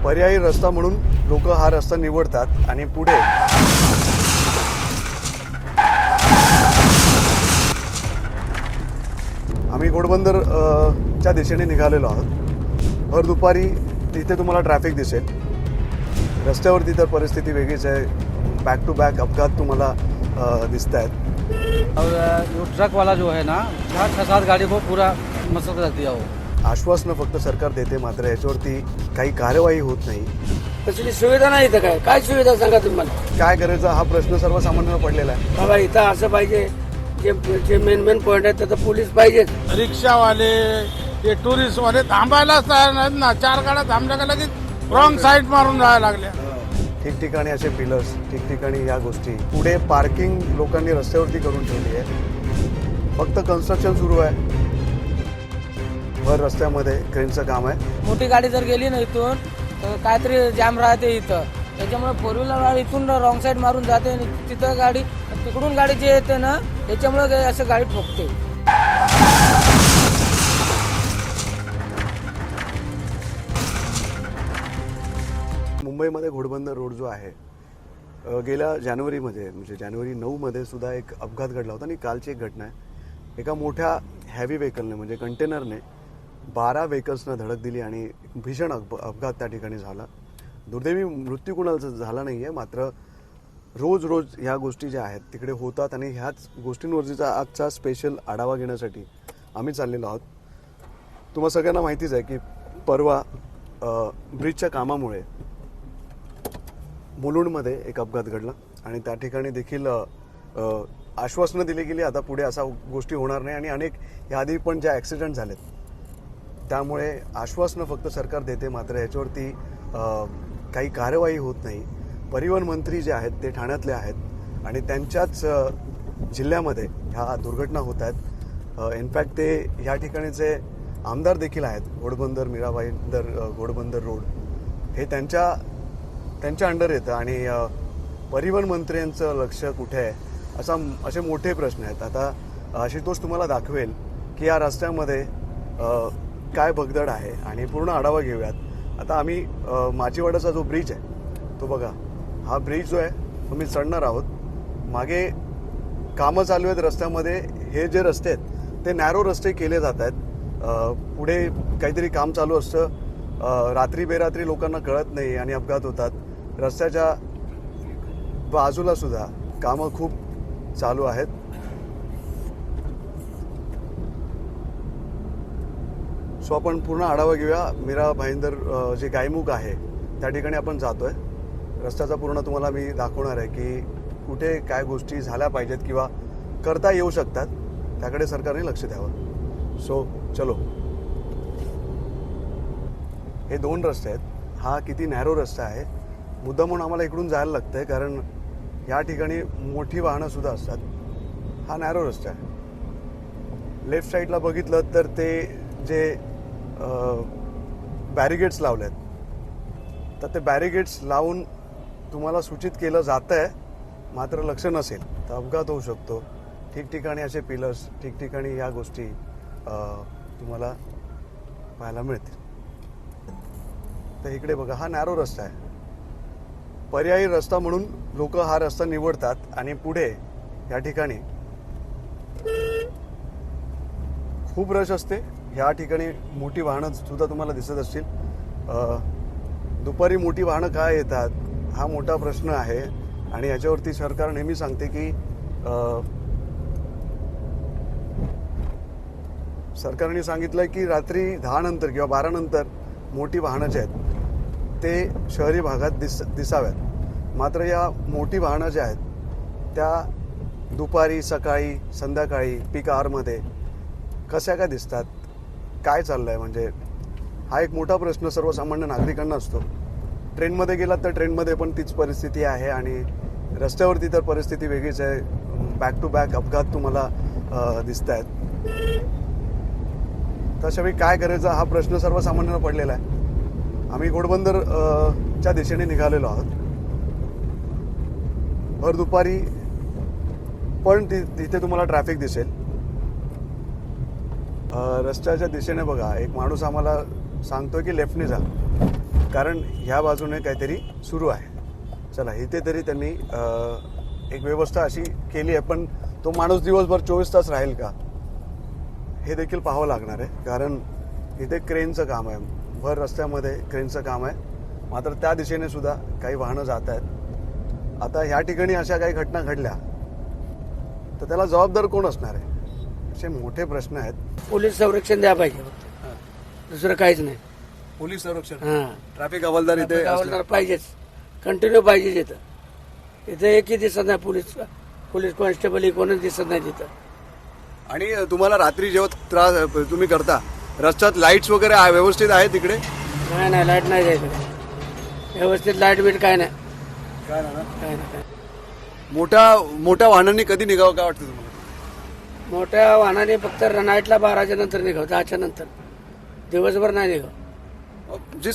पर्यायी रस्ता म्हणून लोक हा रस्ता निवडतात आणि पुढे आम्ही घोडबंदर च्या दिशेने निघालेलो आहोत। भर दुपारी तिथे तुम्हाला ट्रॅफिक दिसेल, रस्त्यावरती तर परिस्थिती वेगळीच आहे। बॅक टू बॅक अपघात तुम्हाला दिसत आहेत। और वो ट्रक वाला जो है ना, 6-7 गाड़ी को पूरा मसक रख दिया हो। आश्वासनं फक्त सरकार देते, मात्र याच्यावरती काही कार्यवाही होत नाही। तसली सुविधा नाही इथं। काय सुविधा सांगा तुम्ही मला? काय करायचं हा प्रश्न सर्वसामान्यांना पडलेला आहे। बाबा इथं असं पाहिजे, जे मेन पॉईंट आहे तिथं पोलीस पाहिजे। रिक्षावाले ते टुरिस्ट वाले थांबायलाच तयार नाहीत ना। 4 गाड्या थांबल्या का लगेच रॉंग साईड मारून जायला लागल्या। ठिकठिकाणी असे पिलर्स, ठिकठिकाणी या गोष्टी, पुढे पार्किंग लोकांनी रस्त्यावरती करून ठेवली आहे। फक्त कन्स्ट्रक्शन सुरू आहे, भर रस्त्यामध्ये क्रेनचं काम आहे। मोठी गाडी जर गेली ना इथून तर काहीतरी जाम राहते इथं, त्याच्यामुळे फोर व्हीलर इथून रॉंग साईड मारून जाते आणि तिथं गाडी तिकडून गाडी जे येते ना त्याच्यामुळे असं गाडी ठोकते। मुंबईमध्ये घोडबंदर रोड जो आहे, गेल्या जानेवारीमध्ये म्हणजे जानेवारी 9 मध्ये सुद्धा एक अपघात घडला होता। आणि कालची एक घटना आहे, एका मोठ्या हेवी व्हेकलने म्हणजे कंटेनरने 12 व्हेकल्सना धडक दिली आणि भीषण अपघात त्या ठिकाणी झाला। दुर्दैवी मृत्यू कुणाचा झाला नाही आहे, मात्र रोज रोज ह्या गोष्टी ज्या आहेत तिकडे होतात आणि ह्याच गोष्टींवरचा आजचा स्पेशल आढावा घेण्यासाठी आम्ही चाललेलो आहोत। तुम्हा सगळ्यांना माहितीच आहे की परवा ब्रिजच्या कामामुळे मुलुंडमध्ये एक अपघात घडला आणि त्या ठिकाणी देखील आश्वासनं दिली गेली आता पुढे असा गोष्टी होणार नाही। आणि अनेक याआधी पण ज्या ॲक्सिडेंट झालेत त्यामुळे आश्वासनं फक्त सरकार देते, मात्र याच्यावरती काही कार्यवाही होत नाही। परिवहन मंत्री जे आहेत ते ठाण्यातले आहेत आणि त्यांच्याच जिल्ह्यामध्ये ह्या दुर्घटना होत आहेत। इनफॅक्ट ते ह्या ठिकाणीचे आमदार देखील आहेत। घोडबंदर घोडबंदर रोड हे त्यांच्या अंडर येतं आणि परिवहन मंत्र्यांचं लक्ष कुठे आहे असे मोठे प्रश्न आहेत। आता आशुतोष तुम्हाला दाखवेल की या रस्त्यामध्ये काय भगदड आहे आणि पूर्ण आढावा घेऊयात। आता आम्ही माचीवाडाचा जो ब्रिज आहे तो बघा, हा ब्रिज जो आहे तो मी चढणार आहोत। मागे कामं चालू आहेत रस्त्यामध्ये, हे जे रस्ते आहेत ते नॅरो रस्ते केले जात आहेत। पुढे काहीतरी काम चालू असतं, रात्री बेरात्री लोकांना कळत नाही आणि अपघात होतात। रस्त्याच्या बाजूला सुद्धा कामं खूप चालू आहेत। सो आपण पूर्ण आढावा घेऊया। मीरा भाईंदर जे गायमुख आहे त्या ठिकाणी आपण जातोय। रस्त्याचा पूर्ण तुम्हाला मी दाखवणार आहे की कुठे काय गोष्टी झाल्या पाहिजेत किंवा करता येऊ शकतात, त्याकडे सरकारने लक्ष द्यावं। सो चलो, हे 2 रस्ते आहेत। हा किती नॅरो रस्ता आहे, मुद्दा म्हणून आम्हाला इकडून जायला लागतंय कारण या ठिकाणी मोठी वाहनं सुद्धा असतात। हा नॅरो रस्ता आहे। लेफ्ट साईडला बघितलं तर ते जे बॅरिगेड्स लावलेत, तर ते बॅरिगेड्स लावून तुम्हाला सूचित केलं जातं आहे, मात्र लक्ष नसेल तर अपघात होऊ शकतो। ठिकठिकाणी असे पिलर्स, ठिकठिकाणी या गोष्टी तुम्हाला पाहायला मिळतील। तर इकडे बघा, हा नॅरो रस्ता आहे। पर्यायी रस्ता म्हणून लोक हा रस्ता निवडतात आणि पुढे या ठिकाणी खूप रश असते। ह्या ठिकाणी मोठी वाहनं सुद्धा तुम्हाला दिसत असतील। दुपारी मोठी वाहनं काय येतात हा मोठा प्रश्न आहे आणि याच्यावरती सरकार नेहमी सांगते की सरकारने सांगितलंय की रात्री 10 नंतर किंवा 12 नंतर मोठी वाहनं जे आहेत ते शहरी भागात दिसाव्यात। मात्र या मोठी वाहनं ज्या आहेत त्या दुपारी, सकाळी, संध्याकाळी, पीक आवरमध्ये कशा काय दिसतात, काय चाललंय, म्हणजे हा एक मोठा प्रश्न सर्वसामान्य नागरिकांना असतो। ट्रेनमध्ये गेलात तर ट्रेनमध्ये पण तीच परिस्थिती आहे आणि रस्त्यावरती तर परिस्थिती वेगळीच आहे। बॅक टू बॅक अपघात तुम्हाला दिसत आहेत। तशावेळी काय करायचं हा प्रश्न सर्वसामान्यांना पडलेला आहे। आम्ही घोडबंदर च्या दिशेने निघालेलो आहोत। भर दुपारी पण तिथे तुम्हाला ट्रॅफिक दिसेल। रस्त्याच्या दिशेने बघा, एक माणूस आम्हाला सांगतोय की लेफ्टने जा, कारण ह्या बाजूने काहीतरी सुरू आहे. चला इथे तरी त्यांनी एक व्यवस्था अशी केली आहे, पण तो माणूस दिवसभर 24 तास राहील का हे देखील पाहावं लागणार आहे. कारण इथे क्रेनचं काम आहे, भर रस्त्यामध्ये क्रेनचं काम आहे. मात्र त्या दिशेने सुद्धा काही वाहनं जात आहेत. आता ह्या ठिकाणी अशा काही घटना घडल्या तर त्याला जबाबदार कोण असणार आहे, असे मोठे प्रश्न आहेत. पोलीस संरक्षण द्या पाहिजे फक्त, दुसरं काहीच नाही. पोलीस संरक्षण, हा ट्रॅफिक हवालदार इथे हवालदार पाहिजेच, कंटिन्यू पाहिजे. इथं एकही दिसत नाही पोलीस कॉन्स्टेबल कोणच दिसत नाही तिथं. आणि तुम्हाला रात्री जेव्हा त्रास तुम्ही करता रस्त्यात लाईट्स वगैरे आहे व्यवस्थित आहे तिकडे? नाही लाईट नाही जायचं, व्यवस्थित लाईट बीट काय नाही. काय ना काय नाही. मोठ्या वाहनांनी कधी निघावं काय वाटतं तुम्हाला? मोठ्या वाहनाने फक्त नाईटला 12च्या नंतर निघाव, 10च्या नंतर, दिवसभर नाही निघाव. जे